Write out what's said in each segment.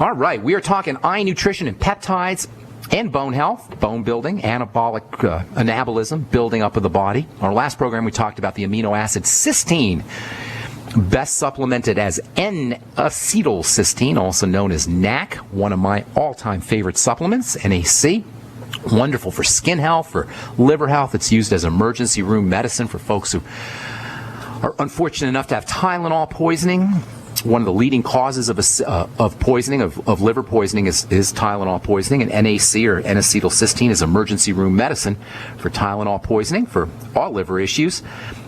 All right, we are talking eye nutrition and peptides and bone health, bone building, anabolic anabolism, building up of the body. Our last program, we talked about the amino acid cysteine, best supplemented as N-acetylcysteine, also known as NAC, one of my all-time favorite supplements, NAC. Wonderful for skin health, for liver health. It's used as emergency room medicine for folks who are unfortunate enough to have Tylenol poisoning. One of the leading causes of poisoning, of liver poisoning, is Tylenol poisoning, and NAC, or N-acetylcysteine, is emergency room medicine for Tylenol poisoning, for all liver issues.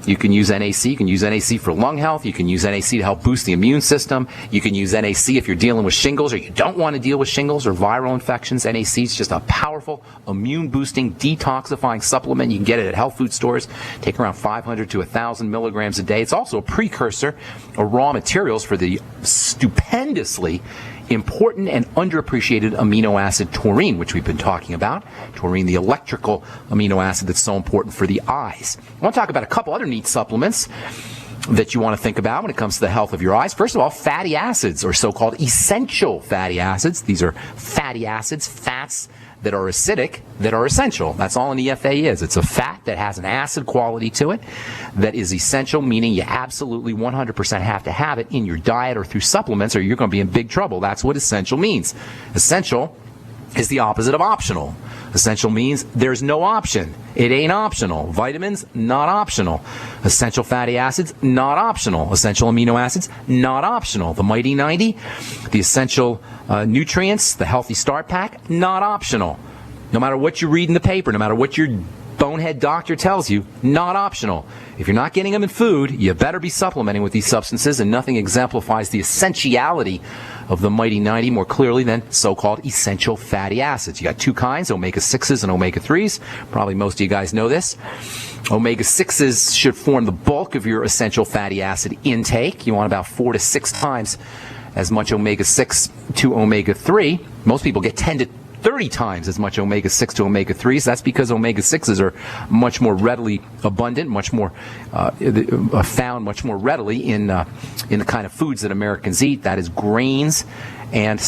You can use NAC. You can use NAC for lung health. You can use NAC to help boost the immune system. You can use NAC if you're dealing with shingles or you don't want to deal with shingles or viral infections. NAC is just a powerful immune-boosting, detoxifying supplement. You can get it at health food stores. Take around 500 to 1,000 milligrams a day. It's also a precursor or raw materials for the stupendously important and underappreciated amino acid taurine, which we've been talking about. Taurine, the electrical amino acid that's so important for the eyes. I want to talk about a couple other neat supplements that you want to think about when it comes to the health of your eyes. First of all, fatty acids, or so-called essential fatty acids. These are fatty acids, fats that are acidic, that are essential. That's all an EFA is. It's a fat that has an acid quality to it that is essential, meaning you absolutely 100% have to have it in your diet or through supplements, or you're going to be in big trouble. That's what essential means. Essential is the opposite of optional. Essential means there's no option. It ain't optional. Vitamins, not optional. Essential fatty acids, not optional. Essential amino acids, not optional. The Mighty 90, the essential nutrients, the Healthy Start Pack, not optional. No matter what you read in the paper, no matter what your bonehead doctor tells you, not optional. If you're not getting them in food, you better be supplementing with these substances, and nothing exemplifies the essentiality of the Mighty 90 more clearly than so-called essential fatty acids. You got two kinds, omega-6s and omega-3s. Probably most of you guys know this. Omega-6s should form the bulk of your essential fatty acid intake. You want about 4 to 6 times as much omega-6 to omega-3. Most people get 10 to 30 times as much omega-6 to omega-3s. That's because omega-6s are much more readily abundant, much more found much more readily in the kind of foods that Americans eat. That is grains and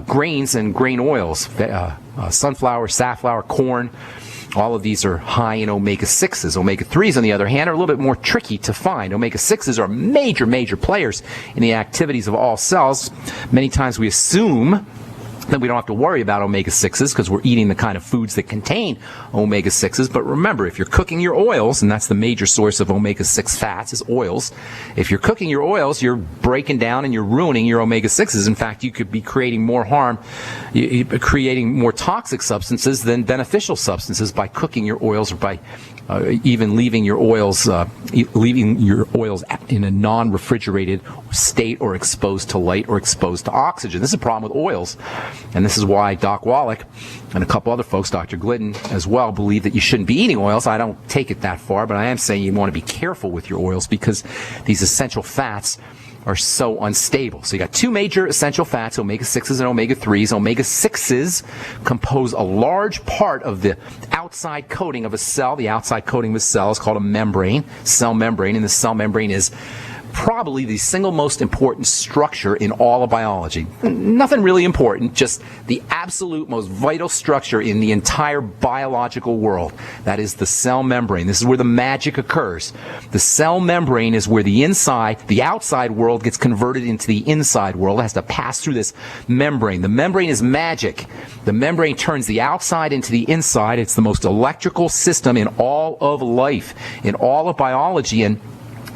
grains and grain oils, sunflower, safflower, corn. All of these are high in omega-6s. Omega-3s, on the other hand, are a little bit more tricky to find. Omega-6s are major players in the activities of all cells. Many times we assume that we don't have to worry about omega-6s because we're eating the kind of foods that contain omega-6s. But remember, if you're cooking your oils, and that's the major source of omega-6 fats, is oils. If you're cooking your oils, you're breaking down and you're ruining your omega-6s. In fact, you could be creating more harm, creating more toxic substances than beneficial substances by cooking your oils, or by even leaving your oils in a non-refrigerated state, or exposed to light, or exposed to oxygen. This is a problem with oils, and this is why Doc Wallach and a couple other folks, Dr. Glidden as well, believe that you shouldn't be eating oils. I don't take it that far, but I am saying you want to be careful with your oils because these essential fats are so unstable. So you got two major essential fats, omega-6s and omega-3s. Omega-6s compose a large part of the outside coating of a cell. The outside coating of a cell is called a membrane, cell membrane, and the cell membrane is probably the single most important structure in all of biology. Nothing really important, just the absolute most vital structure in the entire biological world. That is the cell membrane. This is where the magic occurs. The cell membrane is where the outside world gets converted into the inside world. It has to pass through this membrane. The membrane is magic. The membrane turns the outside into the inside. It's the most electrical system in all of life, in all of biology, and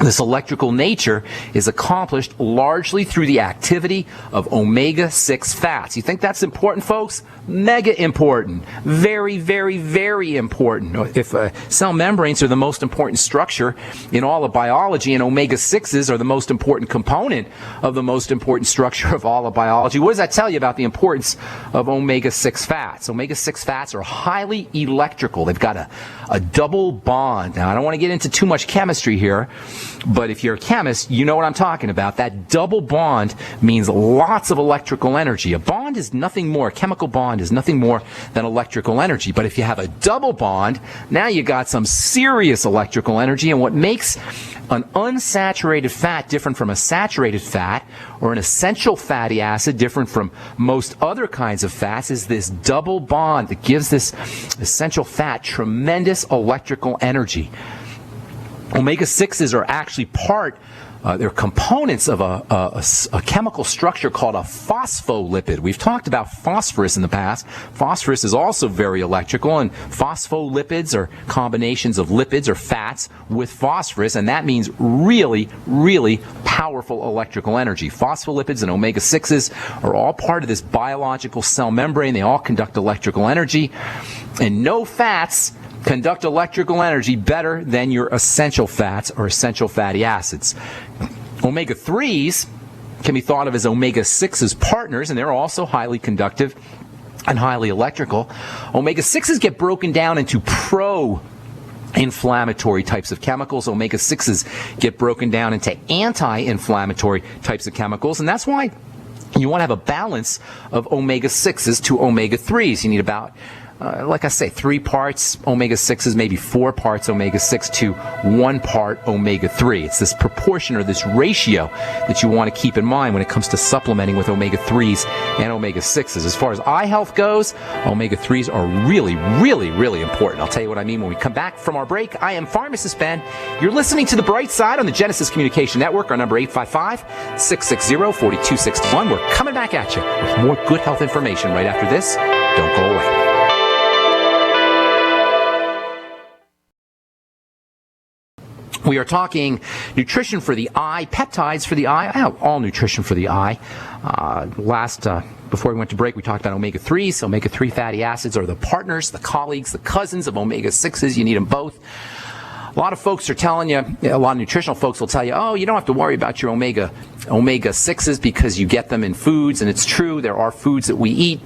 this electrical nature is accomplished largely through the activity of omega-6 fats. You think that's important, folks? Mega important. Very, very, very important. If cell membranes are the most important structure in all of biology, and omega-6s are the most important component of the most important structure of all of biology, what does that tell you about the importance of omega-6 fats? Omega-6 fats are highly electrical. They've got a double bond. Now, I don't want to get into too much chemistry here, but if you're a chemist, you know what I'm talking about. That double bond means lots of electrical energy. A bond is nothing more, a chemical bond is nothing more than electrical energy. But if you have a double bond, now you got some serious electrical energy. And what makes an unsaturated fat different from a saturated fat, or an essential fatty acid different from most other kinds of fats, is this double bond that gives this essential fat tremendous electrical energy. Omega-6s are actually they're components of a chemical structure called a phospholipid. We've talked about phosphorus in the past. Phosphorus is also very electrical, and phospholipids are combinations of lipids or fats with phosphorus, and that means really, really powerful electrical energy. Phospholipids and omega-6s are all part of this biological cell membrane. They all conduct electrical energy, and no fats conduct electrical energy better than your essential fats or essential fatty acids. Omega-3s can be thought of as omega-6's partners, and they're also highly conductive and highly electrical. Omega-6s get broken down into pro-inflammatory types of chemicals. Omega-6s get broken down into anti-inflammatory types of chemicals, and that's why you want to have a balance of omega-6s to omega-3s. You need about like I say, 3 parts omega-6s, maybe 4 parts omega-6 to 1 part omega-3. It's this proportion or this ratio that you want to keep in mind when it comes to supplementing with omega-3s and omega-6s. As far as eye health goes, omega-3s are really, really, really important. I'll tell you what I mean when we come back from our break. I am Pharmacist Ben. You're listening to The Bright Side on the Genesis Communication Network. Our number 855-660-4261. We're coming back at you with more good health information right after this. Don't go away. We are talking nutrition for the eye, peptides for the eye, all nutrition for the eye. Before we went to break, we talked about omega-3s. Omega-3 fatty acids are the partners, the colleagues, the cousins of omega-6s. You need them both. A lot of folks are telling you, a lot of nutritional folks will tell you, oh, you don't have to worry about your omega-6s because you get them in foods. And it's true, there are foods that we eat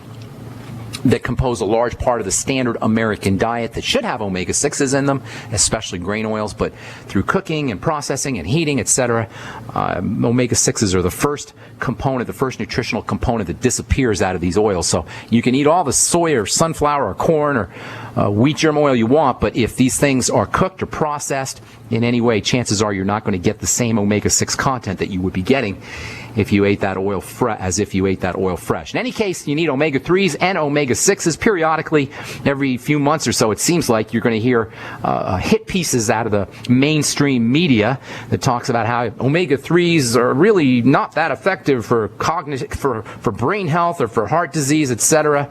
that compose a large part of the standard American diet that should have omega-6s in them, especially grain oils, but through cooking and processing and heating, etc., omega-6s are the first component, the first nutritional component that disappears out of these oils. So you can eat all the soy or sunflower or corn or wheat germ oil you want, but if these things are cooked or processed in any way, chances are you're not going to get the same omega-6 content that you would be getting if you ate that oil as if you ate that oil fresh. In any case, you need omega-3s and omega-6s periodically. Every few months or so, it seems like you're going to hear hit pieces out of the mainstream media that talks about how omega-3s are really not that effective for for brain health or for heart disease, etc.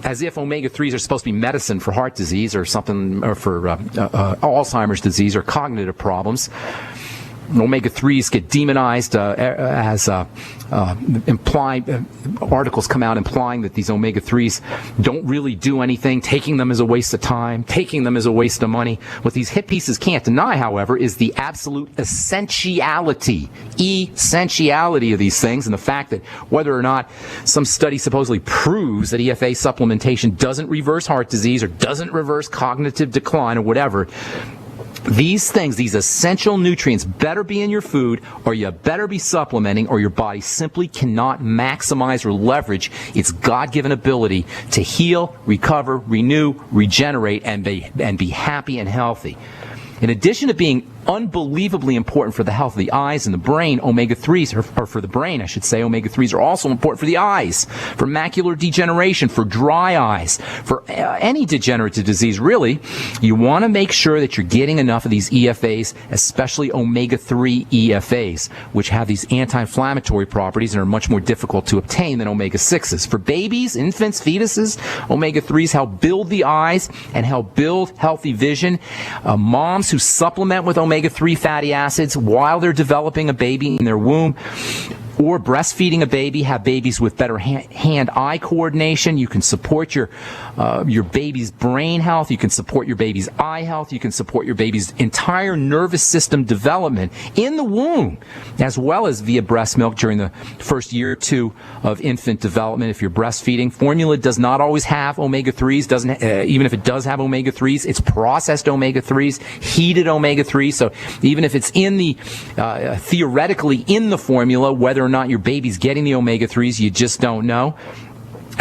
As if omega-3s are supposed to be medicine for heart disease or something, or for Alzheimer's disease or cognitive problems. Omega-3s get demonized as articles come out implying that these omega-3s don't really do anything. Taking them is a waste of time. Taking them is a waste of money. What these hit pieces can't deny, however, is the absolute essentiality of these things, and the fact that whether or not some study supposedly proves that EFA supplementation doesn't reverse heart disease or doesn't reverse cognitive decline or whatever, these things, these essential nutrients better be in your food, or you better be supplementing, or your body simply cannot maximize or leverage its God-given ability to heal, recover, renew, regenerate, and be happy and healthy. In addition to being unbelievably important for the health of the eyes and the brain, omega-3s, or for the brain, I should say, omega-3s are also important for the eyes, for macular degeneration, for dry eyes, for any degenerative disease, really. You want to make sure that you're getting enough of these EFAs, especially omega-3 EFAs, which have these anti-inflammatory properties and are much more difficult to obtain than omega-6s. For babies, infants, fetuses, omega-3s help build the eyes and help build healthy vision. Moms who supplement with omega-3 fatty acids while they're developing a baby in their womb or breastfeeding a baby, have babies with better hand-eye coordination. You can support your baby's brain health. You can support your baby's eye health. You can support your baby's entire nervous system development in the womb, as well as via breast milk during the first year or two of infant development. If you're breastfeeding, formula does not always have omega-3s. Even if it does have omega-3s, it's processed omega-3s, heated omega-3s. So even if it's in the theoretically in the formula, whether or not your baby's getting the omega-3s, you just don't know.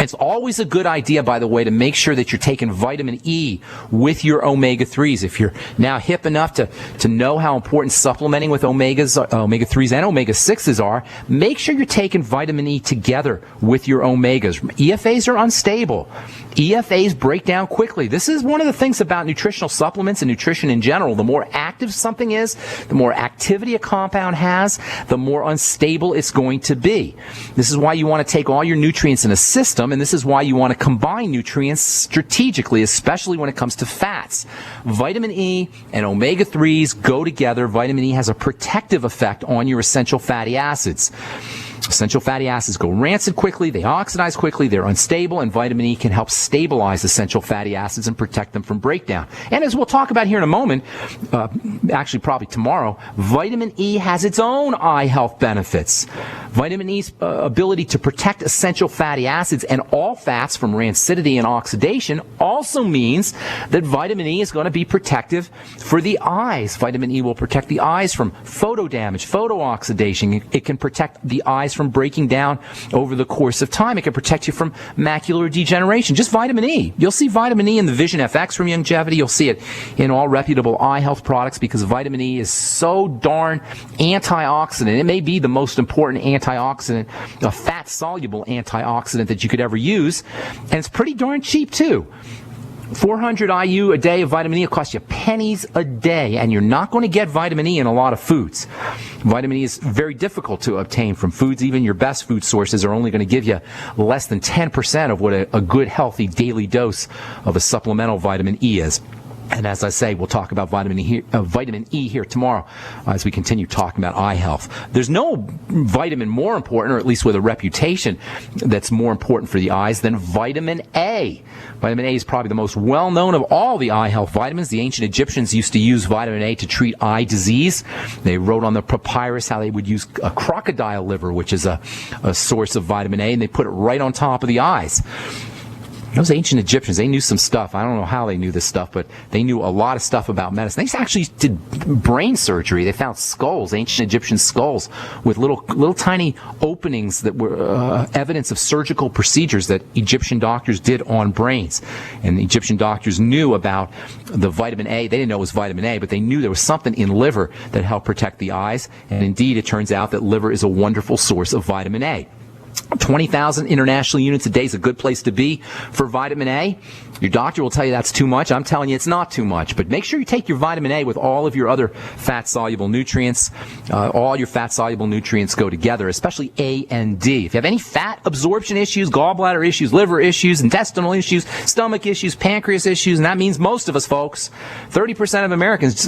It's always a good idea, by the way, to make sure that you're taking vitamin E with your omega-3s. If you're now hip enough to know how important supplementing with omega-3s and omega-6s are, make sure you're taking vitamin E together with your omegas. EFAs are unstable. EFAs break down quickly. This is one of the things about nutritional supplements and nutrition in general. The more active something is, the more activity a compound has, the more unstable it's going to be. This is why you want to take all your nutrients in a system, and this is why you want to combine nutrients strategically, especially when it comes to fats. Vitamin E and omega-3s go together. Vitamin E has a protective effect on your essential fatty acids. Essential fatty acids go rancid quickly, they oxidize quickly, they're unstable, and vitamin E can help stabilize essential fatty acids and protect them from breakdown. And as we'll talk about here in a moment, actually probably tomorrow, vitamin E has its own eye health benefits. Vitamin E's ability to protect essential fatty acids and all fats from rancidity and oxidation also means that vitamin E is going to be protective for the eyes. Vitamin E will protect the eyes from photo damage, photooxidation. It can protect the eyes from breaking down over the course of time. It can protect you from macular degeneration. Just vitamin E. You'll see vitamin E in the Vision FX from Youngevity. You'll see it in all reputable eye health products because vitamin E is so darn antioxidant. It may be the most important antioxidant, a fat-soluble antioxidant that you could ever use, and it's pretty darn cheap too. 400 IU a day of vitamin E will cost you pennies a day, and you're not going to get vitamin E in a lot of foods. Vitamin E is very difficult to obtain from foods. Even your best food sources are only going to give you less than 10% of what a good, healthy daily dose of a supplemental vitamin E is. And as I say, we'll talk about vitamin E here tomorrow as we continue talking about eye health. There's no vitamin more important, or at least with a reputation that's more important for the eyes than vitamin A. Vitamin A is probably the most well-known of all the eye health vitamins. The ancient Egyptians used to use vitamin A to treat eye disease. They wrote on the papyrus how they would use a crocodile liver, which is a source of vitamin A, and they put it right on top of the eyes. Those ancient Egyptians, they knew some stuff. I don't know how they knew this stuff, but they knew a lot of stuff about medicine. They actually did brain surgery. They found skulls, ancient Egyptian skulls, with little tiny openings that were evidence of surgical procedures that Egyptian doctors did on brains. And the Egyptian doctors knew about the vitamin A. They didn't know it was vitamin A, but they knew there was something in liver that helped protect the eyes. And indeed, it turns out that liver is a wonderful source of vitamin A. 20,000 international units a day is a good place to be for vitamin A. Your doctor will tell you that's too much. I'm telling you it's not too much. But make sure you take your vitamin A with all of your other fat-soluble nutrients. All your fat-soluble nutrients go together, especially A and D. If you have any fat absorption issues, gallbladder issues, liver issues, intestinal issues, stomach issues, pancreas issues, and that means most of us, folks, 30% of Americans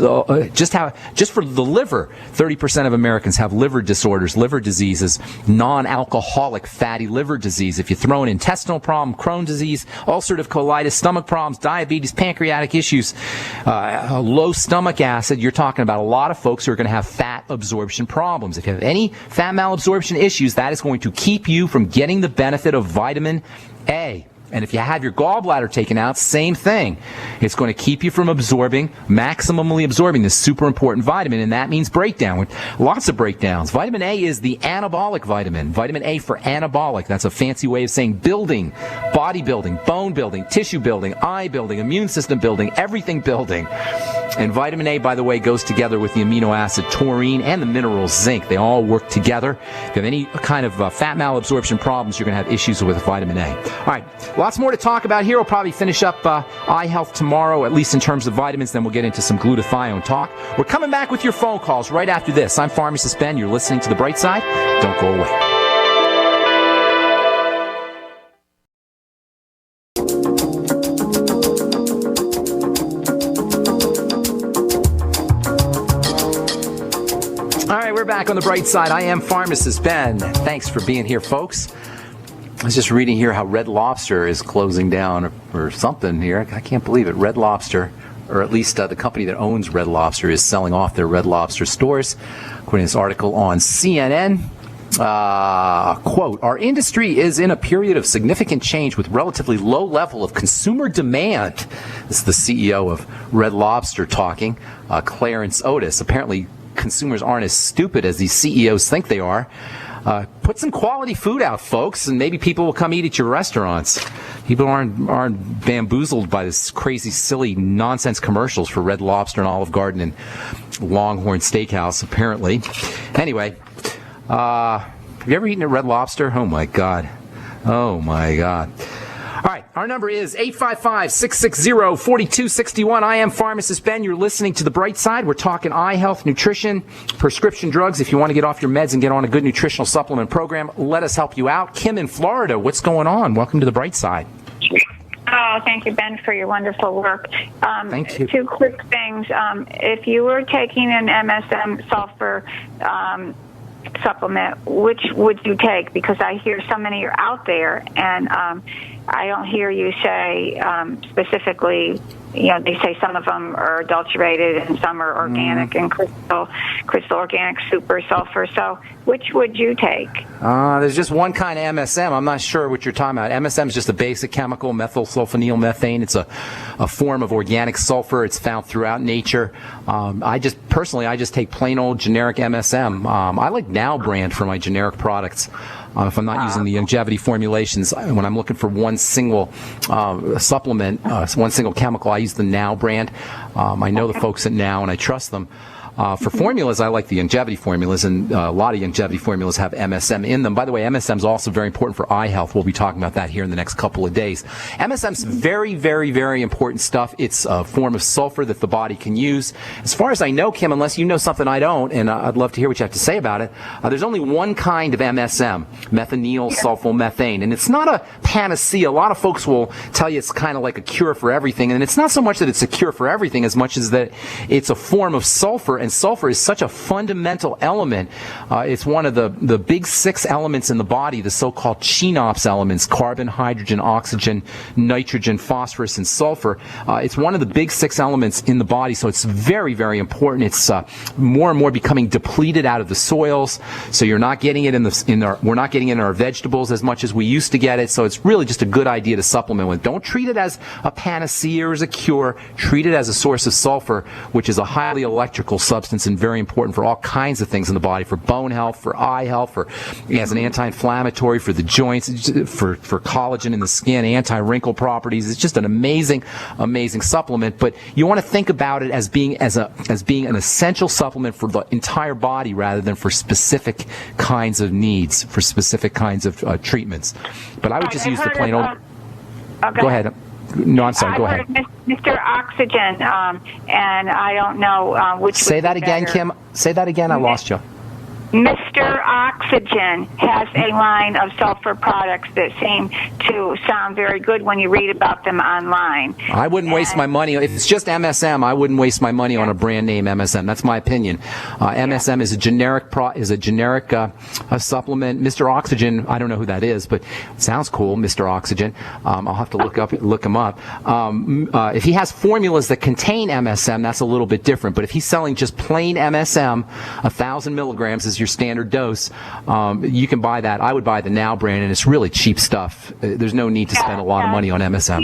just for the liver, 30% of Americans have liver disorders, liver diseases, non-alcoholic fatty liver disease. If you throw an intestinal problem, Crohn's disease, ulcerative colitis, stomach problems, diabetes, pancreatic issues, low stomach acid, you're talking about a lot of folks who are going to have fat absorption problems. If you have any fat malabsorption issues, that is going to keep you from getting the benefit of vitamin A. And if you have your gallbladder taken out, same thing. It's going to keep you from maximally absorbing this super important vitamin, and that means breakdown. Lots of breakdowns. Vitamin A is the anabolic vitamin. Vitamin A for anabolic. That's a fancy way of saying building, body building, bone building, tissue building, eye building, immune system building, everything building. And vitamin A, by the way, goes together with the amino acid taurine and the mineral zinc. They all work together. If you have any kind of fat malabsorption problems, you're going to have issues with vitamin A. All right, lots more to talk about here. We'll probably finish up eye health tomorrow, at least in terms of vitamins. Then we'll get into some glutathione talk. We're coming back with your phone calls right after this. I'm Pharmacist Ben. You're listening to The Bright Side. Don't go away. we're back on the bright side. I am Pharmacist Ben. Thanks for being here, folks. I was just reading here how Red Lobster is closing down or something here. I can't believe it. Red Lobster, or at least the company that owns Red Lobster, is selling off their Red Lobster stores. According to this article on CNN, quote, our industry is in a period of significant change with relatively low level of consumer demand. This is the CEO of Red Lobster talking, Clarence Otis. Apparently, consumers aren't as stupid as these CEOs think they are. Put some quality food out, folks, and maybe people will come eat at your restaurants. People aren't bamboozled by this crazy, silly, nonsense commercials for Red Lobster and Olive Garden and Longhorn Steakhouse, apparently. Anyway, have you ever eaten at Red Lobster? Oh, my God. Oh, my God. All right, our number is 855-660-4261. I am Pharmacist Ben. You're listening to The Bright Side. We're talking eye health, nutrition, prescription drugs. If you want to get off your meds and get on a good nutritional supplement program, let us help you out. Kim in Florida, what's going on? Welcome to The Bright Side. Oh, thank you, Ben, for your wonderful work. Thank you. Two quick things. If you were taking an MSM sulfur supplement, which would you take? Because I hear so many are out there, and I don't hear you say specifically, they say some of them are adulterated and some are organic and crystal organic super sulfur. So which would you take? There's just one kind of MSM. I'm not sure what you're talking about. MSM is just a basic chemical, methylsulfonyl It's a form of organic sulfur. It's found throughout nature. I just take plain old generic MSM. I like Now brand for my generic products. If I'm not using the longevity formulations, when I'm looking for one single supplement, one single chemical, I use the Now brand. I know the folks at Now, and I trust them. For formulas, I like the longevity formulas, and a lot of longevity formulas have MSM in them. By the way, MSM is also very important for eye health. We'll be talking about that here in the next couple of days. MSM is very, very, very important stuff. It's a form of sulfur that the body can use. As far as I know, Kim, unless you know something I don't, and I'd love to hear what you have to say about it, there's only one kind of MSM, methanol sulfomethane, and it's not a panacea. A lot of folks will tell you it's kind of like a cure for everything, and it's not so much that it's a cure for everything as much as that it's a form of sulfur, and sulfur is such a fundamental element. It's one of the big 6 elements in the body, the so-called CHNOPS elements: carbon, hydrogen, oxygen, nitrogen, phosphorus, and sulfur. It's one of the big 6 elements in the body, so it's very, very important. It's more and more becoming depleted out of the soils, so you're not getting it we're not getting it in our vegetables as much as we used to get it, so it's really just a good idea to supplement with. Don't treat it as a panacea or as a cure. Treat it as a source of sulfur, which is a highly electrical substance and very important for all kinds of things in the body, for bone health, for eye health, as an anti-inflammatory, for the joints, for collagen in the skin, anti-wrinkle properties. It's just an amazing, amazing supplement. But you want to think about it as being an essential supplement for the entire body rather than for specific kinds of needs, for specific kinds of treatments. But I would just use the plain old. Okay. Go ahead. No, I'm sorry. Go ahead. Mr. Oxygen, and I don't know which. Say that again, Kim. Say that again. I lost you. Mr. Oxygen has a line of sulfur products that seem to sound very good when you read about them online. I wouldn't waste my money. If it's just MSM, I wouldn't waste my money on a brand name MSM. That's my opinion. MSM is a generic supplement. Mr. Oxygen, I don't know who that is, but it sounds cool, Mr. Oxygen. I'll have to look him up. If he has formulas that contain MSM, that's a little bit different. But if he's selling just plain MSM, 1,000 milligrams is your standard dose, you can buy that. I would buy the Now brand, and it's really cheap stuff. There's no need to spend a lot of money on MSM.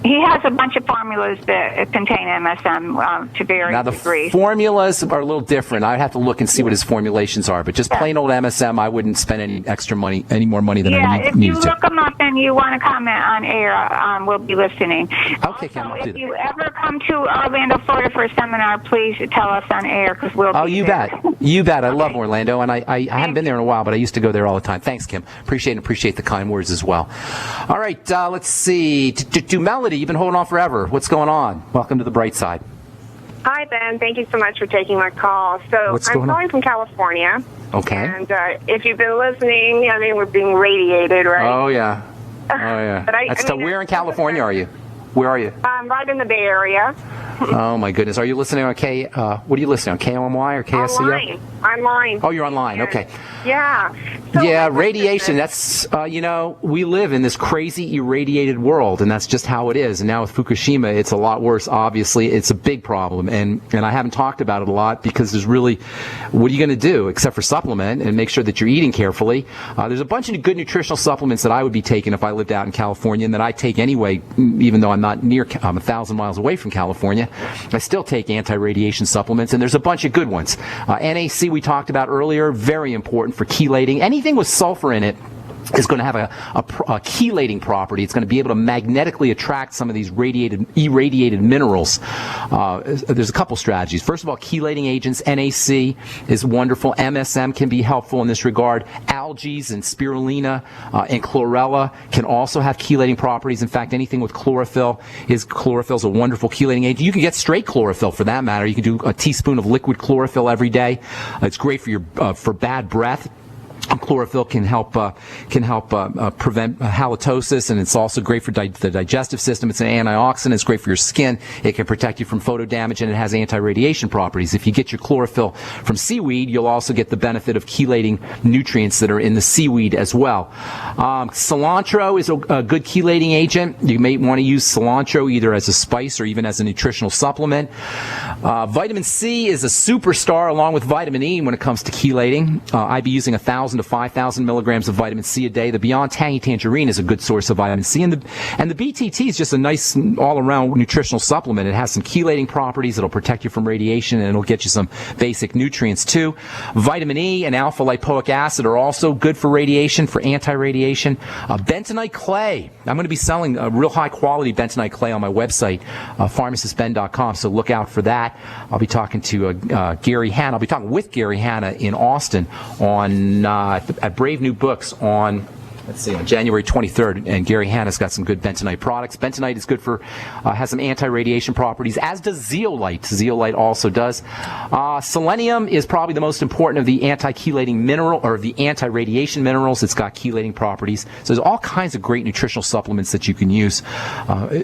He has a bunch of formulas that contain MSM to varying degrees. Now, the formulas are a little different. I'd have to look and see what his formulations are, but just plain old MSM, I wouldn't spend any more money than I need to. If you look them up and you want to comment on air, we'll be listening. Okay, Kim, I'll do that. If you ever come to Orlando, Florida for a seminar, please tell us on air, because we'll be you there. bet. You bet. I love Orlando, and I haven't been there in a while, but I used to go there all the time. Thanks, Kim. Appreciate the kind words as well. All right, let's see. Do Melody, you've been holding on forever. What's going on? Welcome to the bright side. Hi, Ben. Thank you so much for taking my call. So I'm calling from California. Okay. And if you've been listening, I mean, we're being radiated, right? Oh, yeah. Oh, yeah. Where in California are you? Where are you? I'm right in the Bay Area. Oh my goodness! Are you listening on what are you listening on? KOMY or KSCO? Online. Oh, you're online. Okay. Yeah. So yeah, radiation. That's we live in this crazy irradiated world, and that's just how it is. And now with Fukushima, it's a lot worse. Obviously, it's a big problem, and I haven't talked about it a lot because there's really, what are you going to do except for supplement and make sure that you're eating carefully? There's a bunch of good nutritional supplements that I would be taking if I lived out in California, and that I take anyway, even though I'm not I'm 1,000 miles away from California. I still take anti-radiation supplements, and there's a bunch of good ones. NAC we talked about earlier, very important for chelating. Anything with sulfur in it is going to have a chelating property. It's going to be able to magnetically attract some of these irradiated minerals. There's a couple strategies. First of all, chelating agents. NAC is wonderful. MSM can be helpful in this regard. Algae and spirulina and chlorella can also have chelating properties. In fact, anything with chlorophyll is a wonderful chelating agent. You can get straight chlorophyll for that matter. You can do a teaspoon of liquid chlorophyll every day. It's great for for bad breath. Chlorophyll can help prevent halitosis, and it's also great for the digestive system. It's an antioxidant. It's great for your skin. It can protect you from photo damage, and it has anti-radiation properties. If you get your chlorophyll from seaweed, you'll also get the benefit of chelating nutrients that are in the seaweed as well. Cilantro is a good chelating agent. You may want to use cilantro either as a spice or even as a nutritional supplement. Vitamin C is a superstar along with vitamin E when it comes to chelating. I'd be using 1,000 to 5,000 milligrams of vitamin C a day. The Beyond Tangy Tangerine is a good source of vitamin C, and the BTT is just a nice all-around nutritional supplement. It has some chelating properties. It'll protect you from radiation, and it'll get you some basic nutrients too. Vitamin E and alpha lipoic acid are also good for radiation, for anti-radiation. Bentonite clay. I'm going to be selling a real high-quality bentonite clay on my website, pharmacistben.com, so look out for that. I'll be talking to Gary Hanna. I'll be talking with Gary Hanna in Austin on at Brave New Books on January 23rd, and Gary Hanna's got some good bentonite products. Bentonite is good for, has some anti-radiation properties, as does zeolite. Zeolite also does. Selenium is probably the most important of the anti-chelating mineral, or the anti-radiation minerals. It's got chelating properties. So there's all kinds of great nutritional supplements that you can use.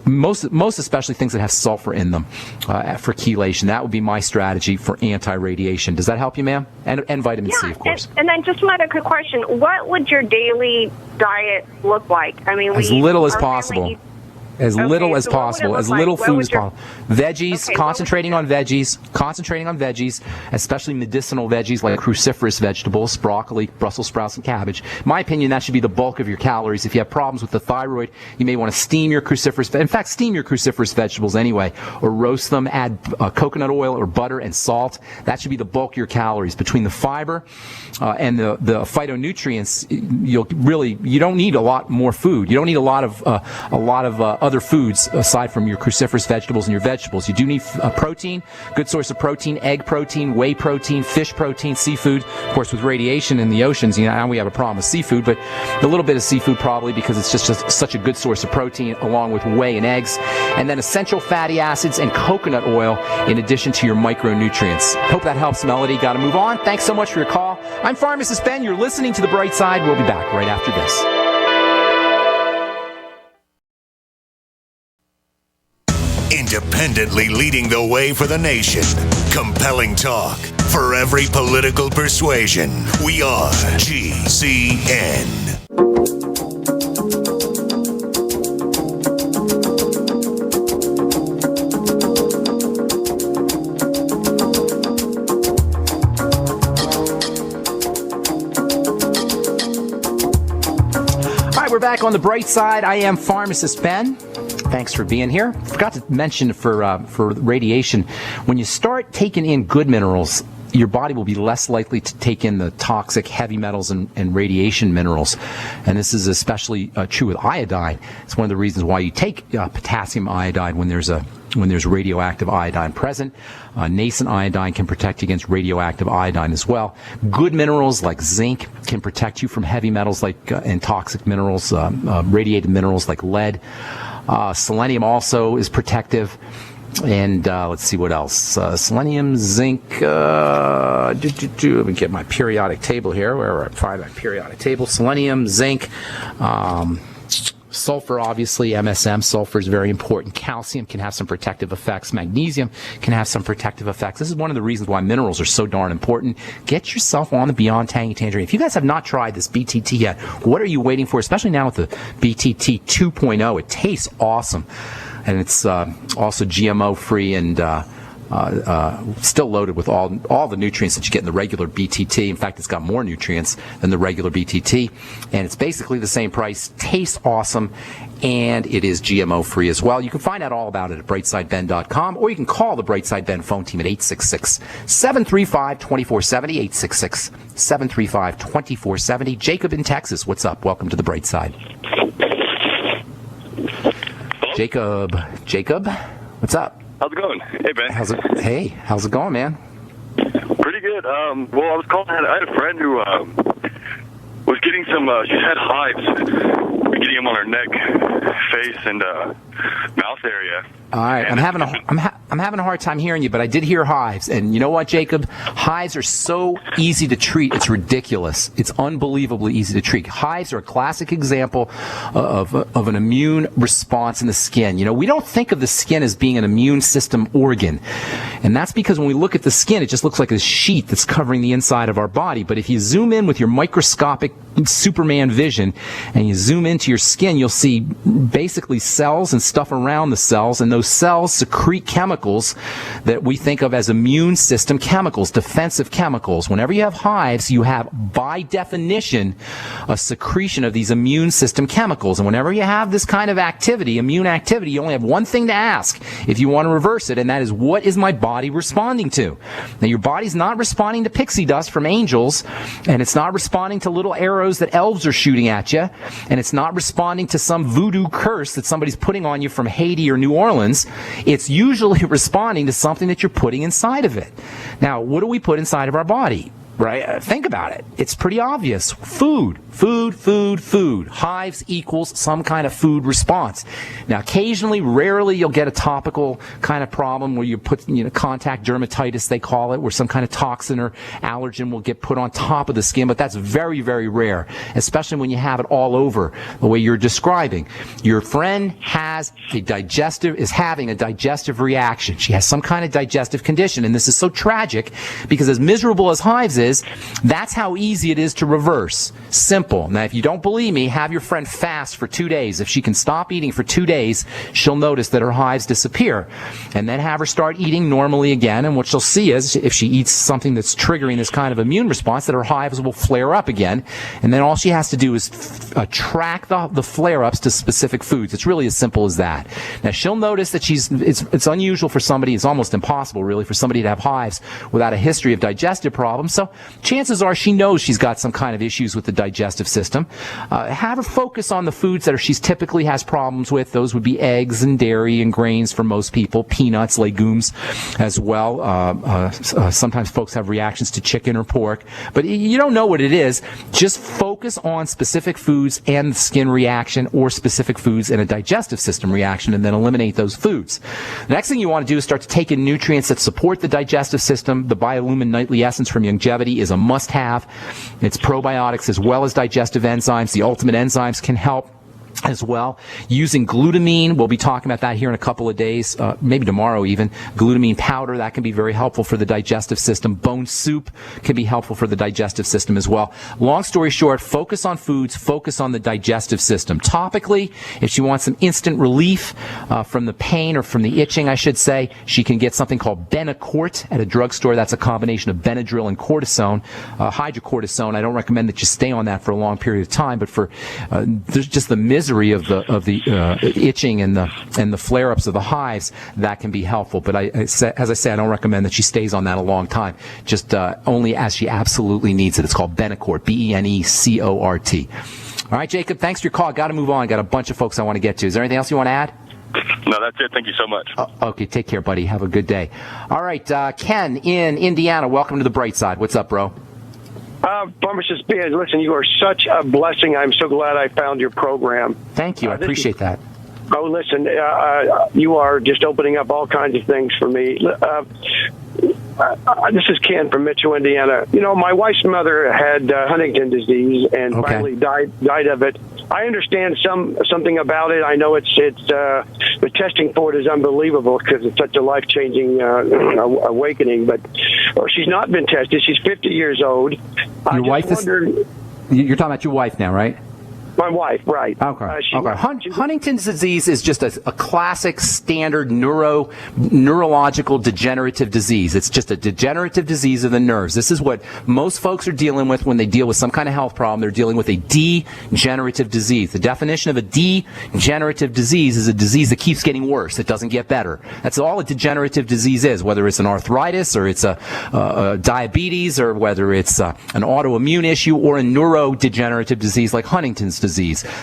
Most especially things that have sulfur in them for chelation. That would be my strategy for anti-radiation. Does that help you, ma'am? And vitamin C, of course. And then just another quick question. What would your daily diet look like? I mean, as little as possible. As little as possible, as little food as possible. Veggies, concentrating on veggies, especially medicinal veggies like cruciferous vegetables, broccoli, Brussels sprouts, and cabbage. In my opinion, that should be the bulk of your calories. If you have problems with the thyroid, you may want to steam your cruciferous vegetables anyway, or roast them, add coconut oil or butter and salt. That should be the bulk of your calories. Between the fiber and the phytonutrients, you don't need a lot more food. You don't need a lot of other foods aside from your cruciferous vegetables and your vegetables. You do need protein, good source of protein, egg protein, whey protein, fish protein, seafood. Of course, with radiation in the oceans, now we have a problem with seafood, but a little bit of seafood probably because it's just such a good source of protein, along with whey and eggs. And then essential fatty acids and coconut oil in addition to your micronutrients. Hope that helps, Melody. Got to move on. Thanks so much for your call. I'm Pharmacist Ben. You're listening to The Bright Side. We'll be back right after this. Independently leading the way for the nation. Compelling talk for every political persuasion. We are GCN. All right, we're back on The Bright Side. I am Pharmacist Ben. Thanks for being here. Forgot to mention for radiation, when you start taking in good minerals, your body will be less likely to take in the toxic heavy metals and radiation minerals. And this is especially true with iodine. It's one of the reasons why you take potassium iodide when there's radioactive iodine present. Nascent iodine can protect you against radioactive iodine as well. Good minerals like zinc can protect you from heavy metals and toxic minerals, radiated minerals like lead. Selenium also is protective. And let's see what else. Selenium, zinc. Let me get my periodic table here. Where I find my periodic table. Selenium, zinc. Sulfur, obviously, MSM, sulfur is very important. Calcium can have some protective effects. Magnesium can have some protective effects. This is one of the reasons why minerals are so darn important. Get yourself on the Beyond Tangy Tangerine. If you guys have not tried this BTT yet, what are you waiting for? Especially now with the BTT 2.0. It tastes awesome. And it's also GMO-free and still loaded with all the nutrients that you get in the regular BTT. In fact, it's got more nutrients than the regular BTT, and it's basically the same price. Tastes awesome, and it is GMO-free as well. You can find out all about it at brightsideben.com, or you can call the Brightside Ben phone team at 866-735-2470, 866-735-2470. Jacob in Texas, what's up? Welcome to the Bright Side. Jacob, what's up? How's it going? Hey, Ben. How's it going, man? Pretty good. Well, I was calling. I had a friend who was getting some. She had hives, getting them on her neck, face, and mouth area. All right, and I'm having a hard time hearing you, but I did hear hives. And you know what, Jacob? Hives are so easy to treat. It's ridiculous. It's unbelievably easy to treat. Hives are a classic example of an immune response in the skin. You know, we don't think of the skin as being an immune system organ. And that's because when we look at the skin, it just looks like a sheet that's covering the inside of our body. But if you zoom in with your microscopic Superman vision and you zoom into your skin, you'll see basically cells and stuff around the cells, and those cells secrete chemicals that we think of as immune system chemicals, defensive chemicals. Whenever you have hives, you have, by definition, a secretion of these immune system chemicals. And whenever you have this kind of activity, immune activity, you only have one thing to ask if you want to reverse it, and that is, what is my body responding to? Now, your body's not responding to pixie dust from angels, and it's not responding to little arrows that elves are shooting at you, and it's not responding to some voodoo curse that somebody's putting on you from Haiti or New Orleans. It's usually responding to something that you're putting inside of it. Now, what do we put inside of our body? Right? Think about it. It's pretty obvious. Food. Hives equals some kind of food response. Now, occasionally, rarely, you'll get a topical kind of problem where you put, contact dermatitis, they call it, where some kind of toxin or allergen will get put on top of the skin, but that's very, very rare, especially when you have it all over the way you're describing. Your friend is having a digestive reaction. She has some kind of digestive condition, and this is so tragic because as miserable as hives is, that's how easy it is to reverse. Simple. Now, if you don't believe me, have your friend fast for 2 days. If she can stop eating for 2 days, she'll notice that her hives disappear. And then have her start eating normally again. And what she'll see is, if she eats something that's triggering this kind of immune response, that her hives will flare up again. And then all she has to do is track the flare-ups to specific foods. It's really as simple as that. Now, she'll notice that it's unusual for somebody, it's almost impossible, really, for somebody to have hives without a history of digestive problems. So chances are she knows she's got some kind of issues with the digestive system. Have her focus on the foods that she's typically has problems with. Those would be eggs and dairy and grains for most people, peanuts, legumes as well. Sometimes folks have reactions to chicken or pork, but you don't know what it is. Just focus on specific foods and skin reaction, or specific foods and a digestive system reaction, and then eliminate those foods. The next thing you want to do is start to take in nutrients that support the digestive system. The Biolumin Nightly Essence from Youngevity is a must-have. It's probiotics as well as digestive enzymes. The ultimate enzymes can help as well. Using glutamine, we'll be talking about that here in a couple of days, maybe tomorrow even. Glutamine powder, that can be very helpful for the digestive system. Bone soup can be helpful for the digestive system as well. Long story short, focus on foods, focus on the digestive system. Topically, if she wants some instant relief from the pain, or from the itching, I should say, she can get something called Benacort at a drugstore. That's a combination of Benadryl and cortisone, hydrocortisone. I don't recommend that you stay on that for a long period of time, but for there's just the misery of the itching and the flare-ups of the hives, that can be helpful. But as I say, I don't recommend that she stays on that a long time. Just only as she absolutely needs it. It's called Benacort, Benecort. All right, Jacob, thanks for your call. Got to move on. Got a bunch of folks I want to get to. Is there anything else you want to add? No, that's it. Thank you so much. Okay, take care, buddy. Have a good day. All right, Ken in Indiana, welcome to the Bright Side. What's up, bro? Pharmacist Ben, listen, you are such a blessing. I'm so glad I found your program. Thank you. I appreciate that. Oh, listen, you are just opening up all kinds of things for me. This is Ken from Mitchell, Indiana. My wife's mother had Huntington disease and finally died of it I understand something about it. I know it's the testing for it is unbelievable because it's such a life-changing awakening. But she's not been tested. She's 50 years old. Your wife you're talking about your wife now, right? My wife, right. Okay. Huntington's disease is just a classic standard neurological degenerative disease. It's just a degenerative disease of the nerves. This is what most folks are dealing with when they deal with some kind of health problem. They're dealing with a degenerative disease. The definition of a degenerative disease is a disease that keeps getting worse. It doesn't get better. That's all a degenerative disease is, whether it's an arthritis or it's a diabetes or whether it's an autoimmune issue or a neurodegenerative disease like Huntington's disease.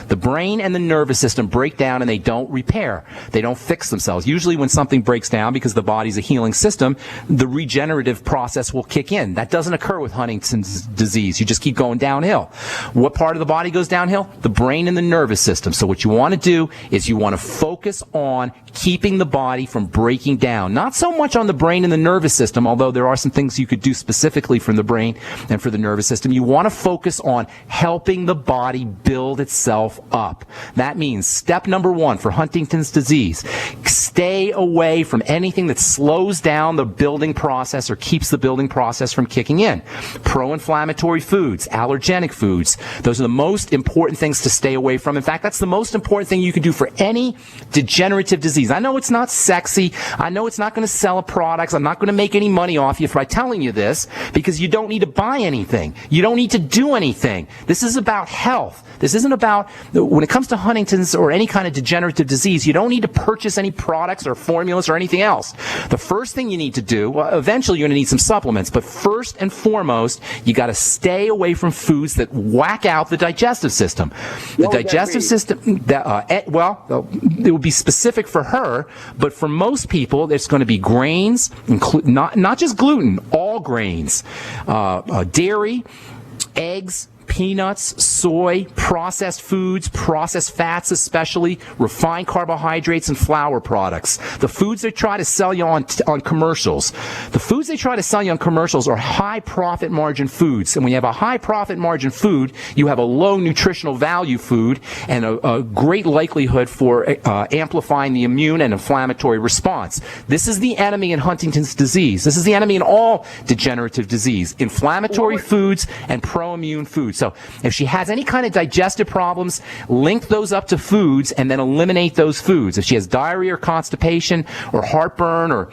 The brain and the nervous system break down and they don't repair. They don't fix themselves. Usually when something breaks down, because the body's a healing system, the regenerative process will kick in. That doesn't occur with Huntington's disease. You just keep going downhill. What part of the body goes downhill? The brain and the nervous system. So what you want to do is you want to focus on keeping the body from breaking down. Not so much on the brain and the nervous system, although there are some things you could do specifically from the brain and for the nervous system. You want to focus on helping the body build itself up. That means step number 1 for Huntington's disease, stay away from anything that slows down the building process or keeps the building process from kicking in. Pro-inflammatory foods, allergenic foods, those are the most important things to stay away from. In fact, that's the most important thing you can do for any degenerative disease. I know it's not sexy. I know it's not going to sell a product. I'm not going to make any money off you by telling you this, because you don't need to buy anything. You don't need to do anything. This is about health. This isn't about, when it comes to Huntington's or any kind of degenerative disease, you don't need to purchase any products or formulas or anything else. The first thing you need to do, well, eventually you're going to need some supplements, but first and foremost, you got to stay away from foods that whack out the digestive system. The digestive system, it would be specific for her, but for most people, there's going to be grains, not just gluten, all grains, dairy, eggs, peanuts, soy, processed foods, processed fats especially, refined carbohydrates, and flour products. The foods they try to sell you on commercials. The foods they try to sell you on commercials are high profit margin foods. And when you have a high profit margin food, you have a low nutritional value food and a great likelihood for amplifying the immune and inflammatory response. This is the enemy in Huntington's disease. This is the enemy in all degenerative disease. Inflammatory foods and pro-immune foods. So if she has any kind of digestive problems, link those up to foods and then eliminate those foods. If she has diarrhea or constipation or heartburn or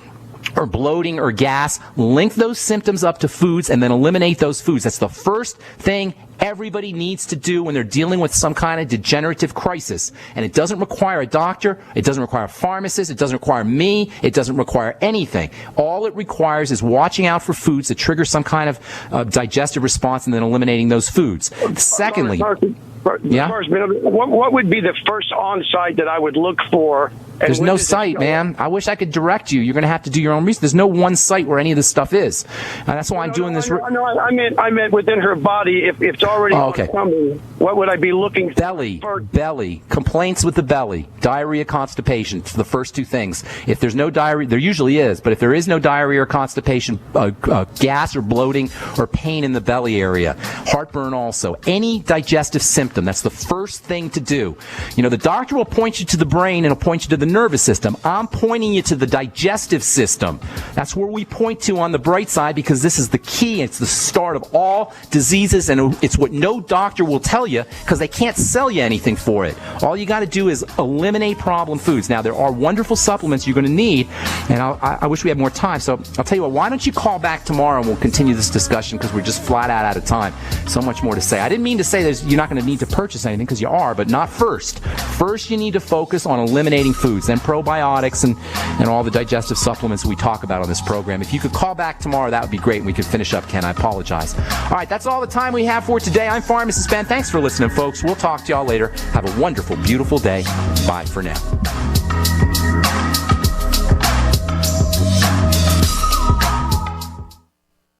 bloating or gas, link those symptoms up to foods and then eliminate those foods. That's the first thing everybody needs to do when they're dealing with some kind of degenerative crisis. And it doesn't require a doctor, it doesn't require a pharmacist, it doesn't require me, it doesn't require anything. All it requires is watching out for foods that trigger some kind of digestive response and then eliminating those foods. Secondly, what would be the first on-site that I would look for? There's no site, man. I wish I could direct you. You're going to have to do your own research. There's no one site where any of this stuff is. And that's why I'm doing this. I meant within her body. If it's already coming, what would I be looking for? Belly. Complaints with the belly. Diarrhea, constipation. It's the first two things. If there's no diarrhea, there usually is, but if there is no diarrhea or constipation, gas or bloating or pain in the belly area, heartburn also, any digestive symptom, that's the first thing to do. You know, the doctor will point you to the brain and will point you to the nervous system. I'm pointing you to the digestive system. That's where we point to on the bright side, because this is the key. It's the start of all diseases, and it's what no doctor will tell you because they can't sell you anything for it. All you got to do is eliminate problem foods. Now, there are wonderful supplements you're going to need, and I wish we had more time. So I'll tell you what, why don't you call back tomorrow and we'll continue this discussion, because we're just flat out of time. So much more to say. I didn't mean to say that you're not going to need to purchase anything, because you are, but not first. First, you need to focus on eliminating foods, then probiotics and all the digestive supplements we talk about on this program. If you could call back tomorrow, that would be great, and we could finish up, Ken. I apologize. All right, that's all the time we have for today. I'm Pharmacist Ben. Thanks for listening, folks. We'll talk to y'all later. Have a wonderful, beautiful day. Bye for now.